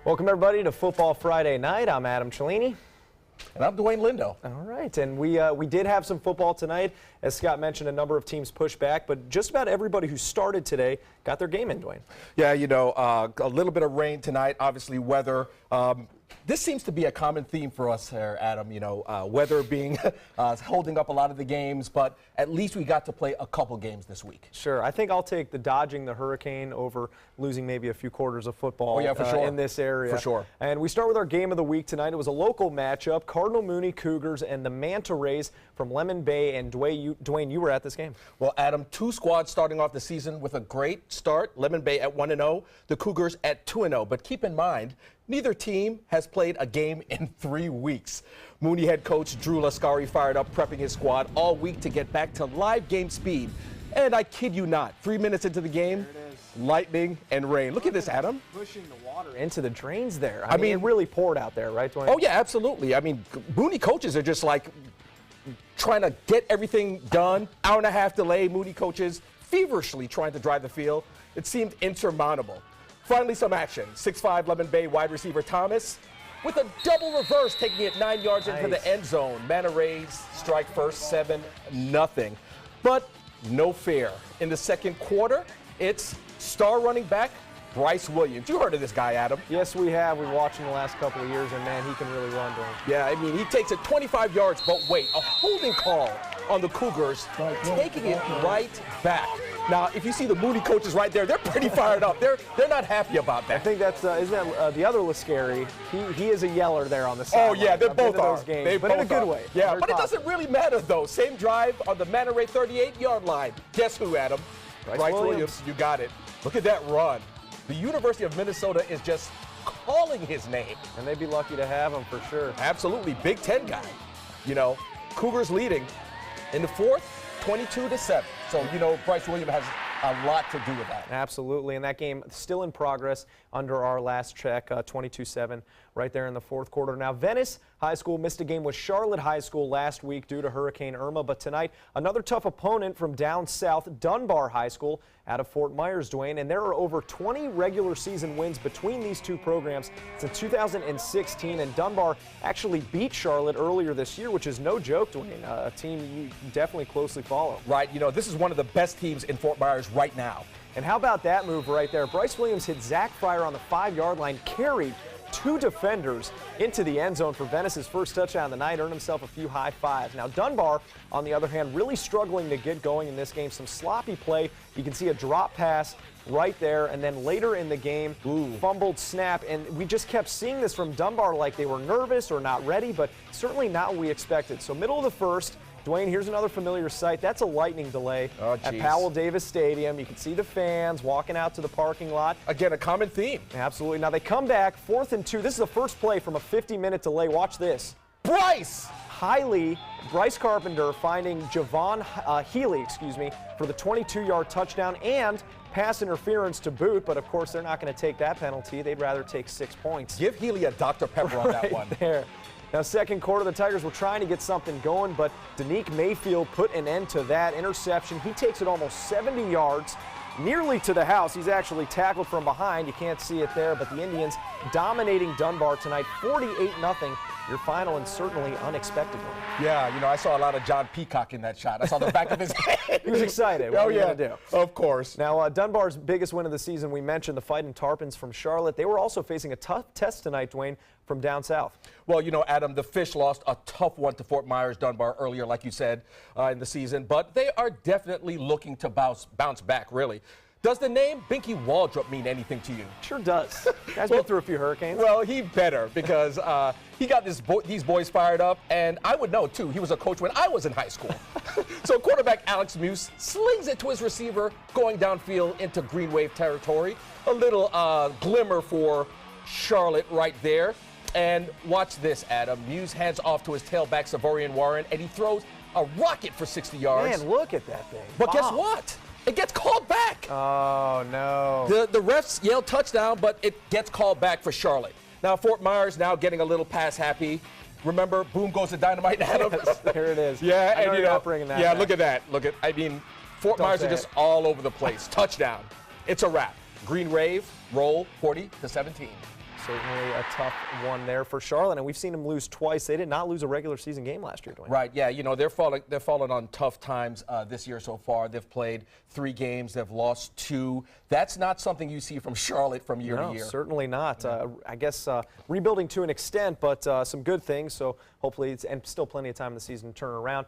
Welcome, everybody, to Football Friday Night. I'm Adam Cellini. And I'm Dwayne Lindo. All right, and we did have some football tonight. As Scott mentioned, a number of teams pushed back, but just about everybody who started today got their game in, Dwayne. Yeah, a little bit of rain tonight, obviously weather. This seems to be a common theme for us here, Adam, weather being holding up a lot of the games, but at least we got to play a couple games this week. Sure. I think I'll take the dodging the hurricane over losing maybe a few quarters of football in this area. For sure. And we start with our game of the week tonight. It was a local matchup, Cardinal Mooney Cougars and the Manta Rays from Lemon Bay. And Dwayne, you were at this game. Well, Adam, two squads starting off the season with a great start. Lemon Bay at 1-0, the Cougars at 2-0. But keep in mind, neither team has played a game in 3 weeks. Mooney head coach Drew Lascari fired up, prepping his squad all week to get back to live game speed. And I kid you not, 3 minutes into the game, lightning and rain. Look at this, Adam. Pushing the water into the drains there. I mean, it really poured out there, right, Dwayne? Oh, yeah, absolutely. I mean, Mooney coaches are just like trying to get everything done. Hour and a half delay, Mooney coaches feverishly trying to drive the field. It seemed insurmountable. Finally, some action. 6'5" Lemon Bay wide receiver Thomas with a double reverse, taking it 9 yards into the end zone. Manta Rays strike first, 7-0. But no fair. In the second quarter, it's star running back Bryce Williams. You heard of this guy, Adam? Yes, we have. We've watched him the last couple of years, and, man, he can really run, Dwayne. Yeah, I mean, he takes it 25 yards, but wait, a holding call on the Cougars, taking it right back. Now, if you see the Mooney coaches right there, they're pretty fired up. They're not happy about that. I think that's isn't that the other Lascari? He is a yeller there on the side. Oh yeah, they both are. But in a good way. Yeah, but it doesn't really matter though. Same drive on the Manta Ray 38-yard line. Guess who, Adam? Bryce Williams. You got it. Look at that run. The University of Minnesota is just calling his name. And they'd be lucky to have him for sure. Absolutely, Big Ten guy. Cougars leading in the fourth, 22-7. So, Bryce Williams has a lot to do with that. Absolutely, and that game still in progress under our last check, 22-7 right there in the fourth quarter. Now, Venice High School missed a game with Charlotte High School last week due to Hurricane Irma, but tonight another tough opponent from down south, Dunbar High School out of Fort Myers, Dwayne, and there are over 20 regular season wins between these two programs since 2016, and Dunbar actually beat Charlotte earlier this year, which is no joke, Dwayne, a team you definitely closely follow. Right, this is one of the best teams in Fort Myers right now. And how about that move right there? Bryce Williams hit Zach Fryer on the 5-yard line, carried 2 defenders into the end zone for Venice's first touchdown of the night, earned himself a few high fives. Now, Dunbar, on the other hand, really struggling to get going in this game. Some sloppy play. You can see a drop pass right there, and then later in the game, fumbled snap. And we just kept seeing this from Dunbar like they were nervous or not ready, but certainly not what we expected. So middle of the first, Dwayne, here's another familiar sight. That's a lightning delay at Powell Davis Stadium. You can see the fans walking out to the parking lot. Again, a common theme. Absolutely. Now they come back, 4th and 2. This is the first play from a 50-minute delay. Watch this. Bryce Carpenter finding Javon Healy, for the 22-yard touchdown and pass interference to boot. But, of course, they're not going to take that penalty. They'd rather take 6 points. Give Healy a Dr. Pepper on that one. There. Now, second quarter, the Tigers were trying to get something going, but Danique Mayfield put an end to that interception. He takes it almost 70 yards, nearly to the house. He's actually tackled from behind. You can't see it there, but the Indians dominating Dunbar tonight, 48-0. Your final, and certainly unexpected one. Yeah, I saw a lot of John Peacock in that shot. I saw the back of his head. He was excited. What are you going to do? Of course. Now, Dunbar's biggest win of the season, we mentioned the Fightin' Tarpons from Charlotte. They were also facing a tough test tonight, Dwayne, from down south. Well, Adam, the Fish lost a tough one to Fort Myers Dunbar earlier, like you said, in the season. But they are definitely looking to bounce back, really. Does the name Binky Waldrop mean anything to you? Sure does. Guy's been through a few hurricanes. Well, he better, because he got these boys fired up, and I would know, too. He was a coach when I was in high school. So quarterback Alex Muse slings it to his receiver, going downfield into Green Wave territory. A little glimmer for Charlotte right there. And watch this, Adam. Muse hands off to his tailback, Savorian Warren, and he throws a rocket for 60 yards. Man, look at that thing. But guess what? It gets called back. Oh, no. The refs yelled touchdown, but it gets called back for Charlotte. Now, Fort Myers now getting a little pass happy. Remember, boom goes the dynamite, Adam. Yes, there it is. Yeah, and you're not bringing that back. Look at that. Fort Myers are just all over the place. Touchdown. It's a wrap. Green Wave roll 40-17. certainly a tough one there for Charlotte, and we've seen them lose twice. They did not lose a regular season game last year, Dwayne. Right, yeah, you know, they're falling on tough times this year so far. They've played 3 games, they've lost 2. That's not something you see from Charlotte from year to year. No, certainly not. I guess rebuilding to an extent, but some good things, so hopefully, and still plenty of time in the season to turn around.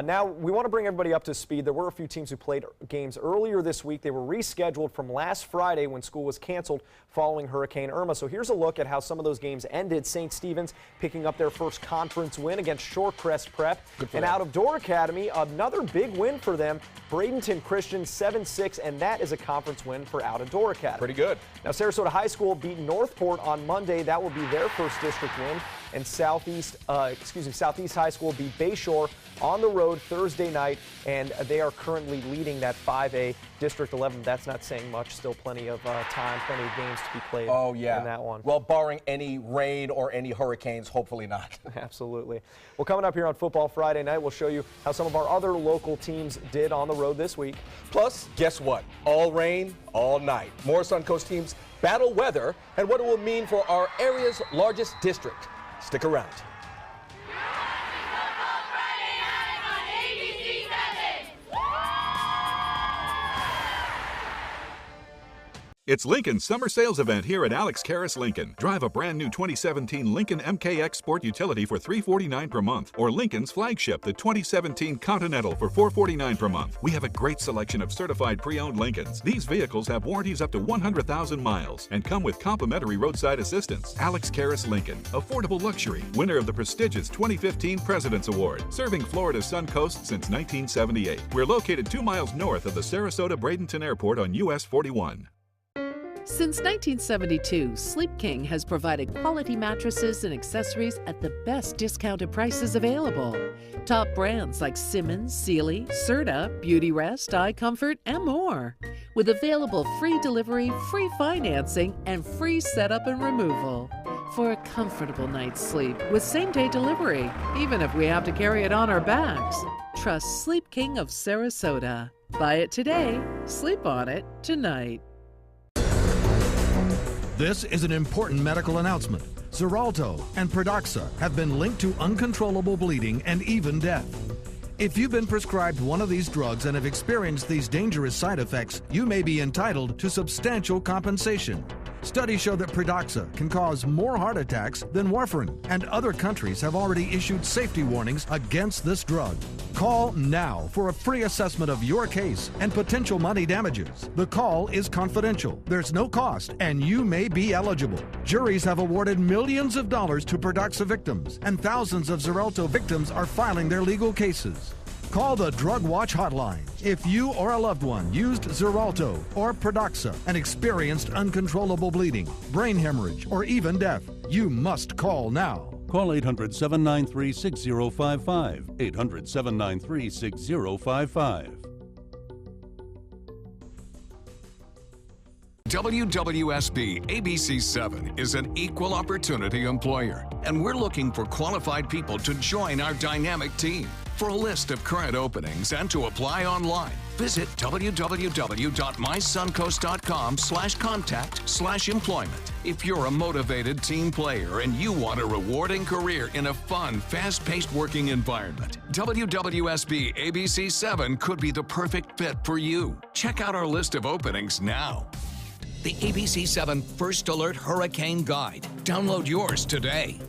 Now, we want to bring everybody up to speed. There were a few teams who played games earlier this week. They were rescheduled from last Friday when school was canceled following Hurricane Irma. So here's a look at how some of those games ended. St. Stephen's picking up their first conference win against Shorecrest Prep. And out of Door Academy, another big win for them. Bradenton Christian 7-6, and that is a conference win for Out of Door Academy. Pretty good. Now, Sarasota High School beat Northport on Monday. That will be their first district win. And Southeast High School beat Bayshore on the road Thursday night, and they are currently leading that 5A District 11. That's not saying much. Still plenty of time, plenty of games to be played in that one. Well, barring any rain or any hurricanes, hopefully not. Absolutely. Well, coming up here on Football Friday night, we'll show you how some of our other local teams did on the road this week. Plus, guess what? All rain, all night. More Suncoast teams battle weather and what it will mean for our area's largest district. Stick around. It's Lincoln's summer sales event here at Alex Karras Lincoln. Drive a brand new 2017 Lincoln MKX Sport Utility for $349 per month, or Lincoln's flagship, the 2017 Continental, for $449 per month. We have a great selection of certified pre-owned Lincolns. These vehicles have warranties up to 100,000 miles and come with complimentary roadside assistance. Alex Karras Lincoln, affordable luxury, winner of the prestigious 2015 President's Award, serving Florida's Suncoast since 1978. We're located 2 miles north of the Sarasota-Bradenton Airport on US 41. Since 1972, Sleep King has provided quality mattresses and accessories at the best discounted prices available. Top brands like Simmons, Sealy, Serta, Beauty Rest, iComfort, and more. With available free delivery, free financing, and free setup and removal. For a comfortable night's sleep with same-day delivery, even if we have to carry it on our backs. Trust Sleep King of Sarasota. Buy it today, sleep on it tonight. This is an important medical announcement. Xarelto and Pradaxa have been linked to uncontrollable bleeding and even death. If you've been prescribed one of these drugs and have experienced these dangerous side effects, you may be entitled to substantial compensation. Studies show that Pradaxa can cause more heart attacks than warfarin, and other countries have already issued safety warnings against this drug. Call now for a free assessment of your case and potential money damages. The call is confidential. There's no cost, and you may be eligible. Juries have awarded millions of dollars to Pradaxa victims, and thousands of Xarelto victims are filing their legal cases. Call the Drug Watch hotline. If you or a loved one used Xarelto or Pradaxa and experienced uncontrollable bleeding, brain hemorrhage, or even death, you must call now. Call 800-793-6055. 800-793-6055. WWSB ABC7 is an equal opportunity employer, and we're looking for qualified people to join our dynamic team. For a list of current openings and to apply online, visit www.mysuncoast.com/contact/employment. If you're a motivated team player and you want a rewarding career in a fun, fast-paced working environment, WWSB ABC7 could be the perfect fit for you. Check out our list of openings now. The ABC7 First Alert Hurricane Guide. Download yours today.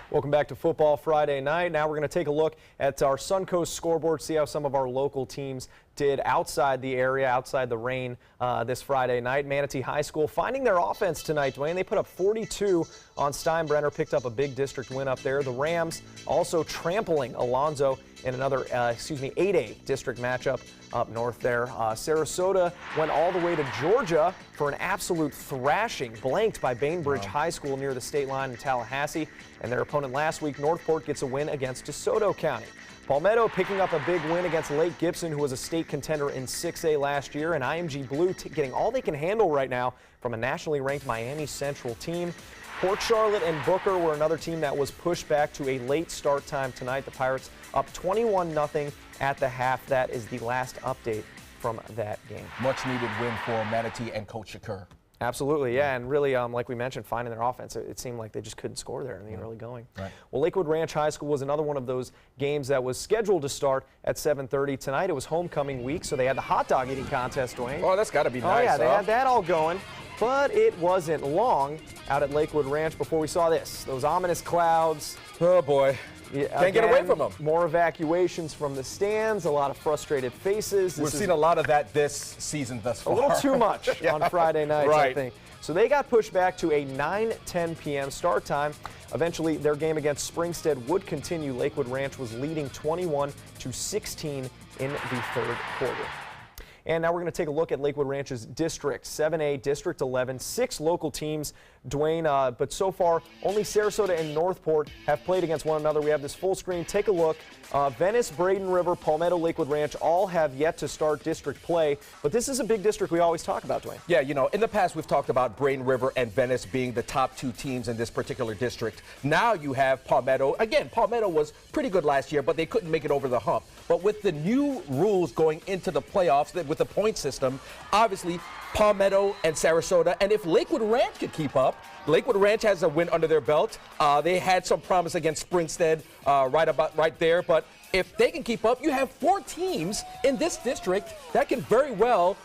Welcome back to Football Friday night. Now we're going to take a look at our Suncoast scoreboard, see how some of our local teams did outside the area, outside the rain this Friday night. Manatee High School finding their offense tonight, Dwayne. They put up 42 on Steinbrenner, picked up a big district win up there. The Rams also trampling Alonzo in another, 8A district matchup up north there. Sarasota went all the way to Georgia for an absolute thrashing, blanked by Bainbridge High School near the state line in Tallahassee. And their opponent last week, Northport, gets a win against DeSoto County. Palmetto picking up a big win against Lake Gibson, who was a state contender in 6A last year, and IMG Blue getting all they can handle right now from a nationally ranked Miami Central team. Port Charlotte and Booker were another team that was pushed back to a late start time tonight. The Pirates up 21-0 at the half. That is the last update from that game. Much needed win for Manatee and Coach Shakur. Absolutely, yeah, and really, like we mentioned, finding their offense, it seemed like they just couldn't score there in the early going. Right. Well, Lakewood Ranch High School was another one of those games that was scheduled to start at 7:30 tonight. It was homecoming week, so they had the hot dog eating contest, Dwayne. Oh, that's got to be nice. Oh, yeah, they huh? had that all going, but it wasn't long out at Lakewood Ranch before we saw this, those ominous clouds. Oh, boy. Yeah, Can't get away from them. More evacuations from the stands, a lot of frustrated faces. We've seen a lot of that this season thus far. A little too much Yeah. on Friday nights, Right. I think. So they got pushed back to a 9:10 p.m. start time. Eventually, their game against Springstead would continue. Lakewood Ranch was leading 21-16 in the third quarter. And now we're going to take a look at Lakewood Ranch's district, 7A, District 11, 6 local teams, Dwayne, but so far only Sarasota and Northport have played against one another. We have this full screen. Take a look. Venice, Braden River, Palmetto, Lakewood Ranch all have yet to start district play, but this is a big district we always talk about, Dwayne. Yeah, you know, in the past we've talked about Braden River and Venice being the top 2 teams in this particular district. Now you have Palmetto. Again, Palmetto was pretty good last year, but they couldn't make it over the hump. But with the new rules going into the playoffs, with the point system, obviously Palmetto and Sarasota, and if Lakewood Ranch could keep up, Lakewood Ranch has a win under their belt. They had some promise against Springstead right there, but if they can keep up, you have 4 teams in this district that can very well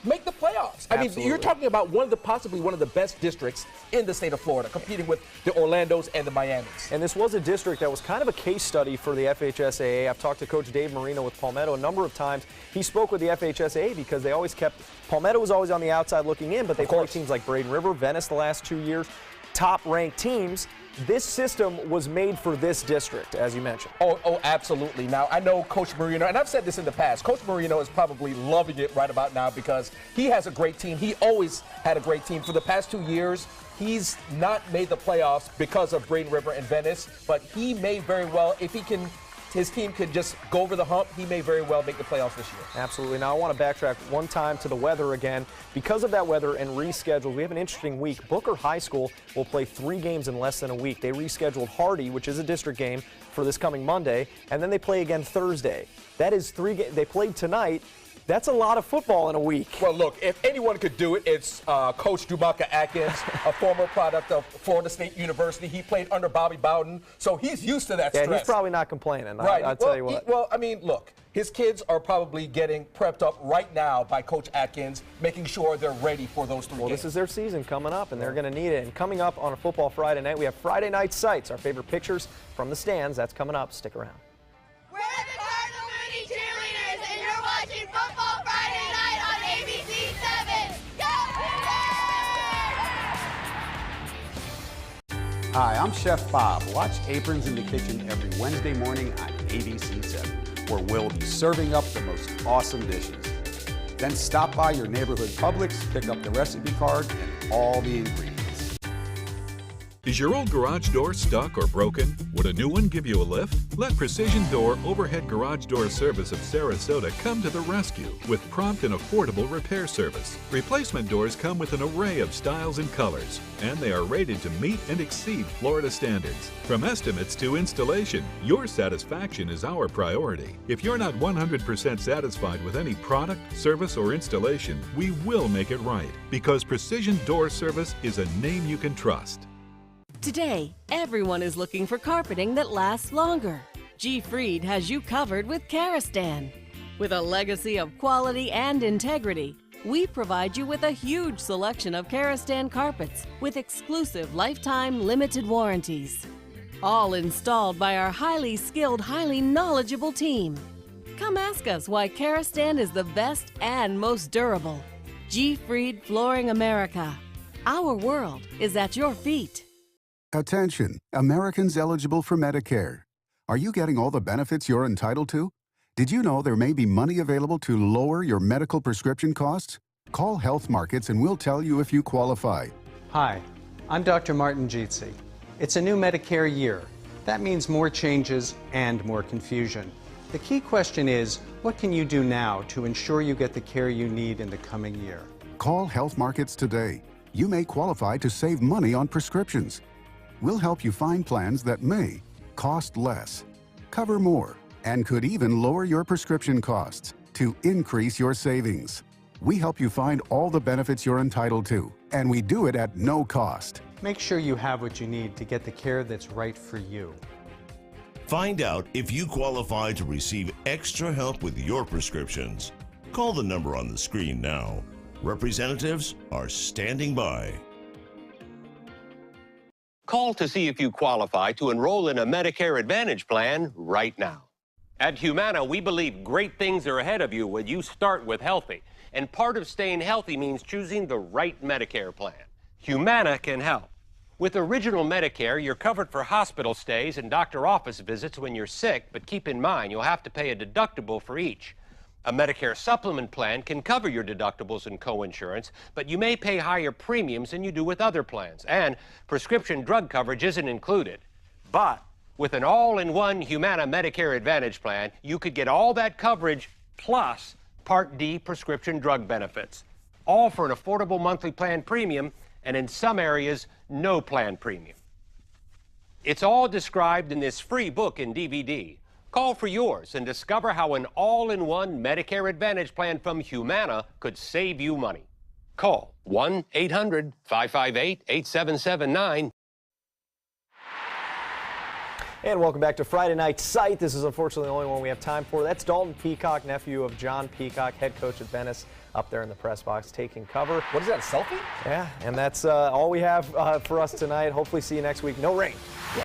make the playoffs. I mean, you're talking about possibly one of the best districts in the state of Florida, competing with the Orlandos and the Miamis. And this was a district that was kind of a case study for the FHSAA. I've talked to Coach Dave Marino with Palmetto a number of times. He spoke with the FHSAA because they always kept, Palmetto was always on the outside looking in, but they played teams like Braden River, Venice the last 2 years, top-ranked teams. This system was made for this district, as you mentioned. Oh, absolutely. Now, I know Coach Marino, and I've said this in the past, Coach Marino is probably loving it right about now because he has a great team. He always had a great team. For the past 2 years, he's not made the playoffs because of Braden River and Venice, but he may very well, if his team could just go over the hump, he may very well make the playoffs this year. Absolutely. Now, I want to backtrack one time to the weather again. Because of that weather and rescheduled, we have an interesting week. Booker High School will play 3 games in less than a week. They rescheduled Hardy, which is a district game, for this coming Monday, and then they play again Thursday. That is 3 games. They played tonight. That's a lot of football in a week. Well, look, if anyone could do it, it's Coach Dumaka Atkins, a former product of Florida State University. He played under Bobby Bowden, so he's used to that stress. Yeah, he's probably not complaining. Right. I'll tell you what. I mean, look, his kids are probably getting prepped up right now by Coach Atkins, making sure they're ready for those 3 games. Well, this is their season coming up, and they're going to need it. And coming up on a Football Friday night, we have Friday Night Sights, our favorite pictures from the stands. That's coming up. Stick around. We're the Cardinal Mooney Cheerleaders, and you're watching Football Friday Night on ABC 7. Go Cougars! Hi, I'm Chef Bob. Watch Aprons in the Kitchen every Wednesday morning on ABC 7, where we'll be serving up the most awesome dishes. Then stop by your neighborhood Publix, pick up the recipe card and all the ingredients. Is your old garage door stuck or broken? Would a new one give you a lift? Let Precision Door Overhead Garage Door Service of Sarasota come to the rescue with prompt and affordable repair service. Replacement doors come with an array of styles and colors, and they are rated to meet and exceed Florida standards. From estimates to installation, your satisfaction is our priority. If you're not 100% satisfied with any product, service, or installation, we will make it right, because Precision Door Service is a name you can trust. Today, everyone is looking for carpeting that lasts longer. G. Fried has you covered with Karastan. With a legacy of quality and integrity, we provide you with a huge selection of Karastan carpets with exclusive lifetime limited warranties. All installed by our highly skilled, highly knowledgeable team. Come ask us why Karastan is the best and most durable. G. Fried Flooring America. Our world is at your feet. Attention, Americans eligible for Medicare. Are you getting all the benefits you're entitled to? Did you know there may be money available to lower your medical prescription costs? Call Health Markets and we'll tell you if you qualify. Hi, I'm Dr. Martin Jeetsi. It's a new Medicare year, That means more changes and more confusion. The key question is, what can you do now to ensure you get the care you need in the coming year? Call Health Markets today. You may qualify to save money on prescriptions. We'll help you find plans that may cost less, cover more, and could even lower your prescription costs to increase your savings. We help you find all the benefits you're entitled to, and we do it at no cost. Make sure you have what you need to get the care that's right for you. Find out if you qualify to receive extra help with your prescriptions. Call the number on the screen now. Representatives are standing by. Call to see if you qualify to enroll in a Medicare Advantage plan right now. At Humana, we believe great things are ahead of you when you start with healthy. And part of staying healthy means choosing the right Medicare plan. Humana can help. With Original Medicare, you're covered for hospital stays and doctor office visits when you're sick, but keep in mind you'll have to pay a deductible for each. A Medicare supplement plan can cover your deductibles and co-insurance, but you may pay higher premiums than you do with other plans, and prescription drug coverage isn't included. But with an all-in-one Humana Medicare Advantage plan, you could get all that coverage plus Part D prescription drug benefits, all for an affordable monthly plan premium, and in some areas, no plan premium. It's all described in this free book and DVD. Call for yours and discover how an all-in-one Medicare Advantage plan from Humana could save you money. Call 1-800-558-8779. And welcome back to Friday Night Sight. This is unfortunately the only one we have time for. That's Dalton Peacock, nephew of John Peacock, head coach at Venice, up there in the press box taking cover. What is that, a selfie? Yeah, and that's all we have for us tonight. Hopefully see you next week. No rain.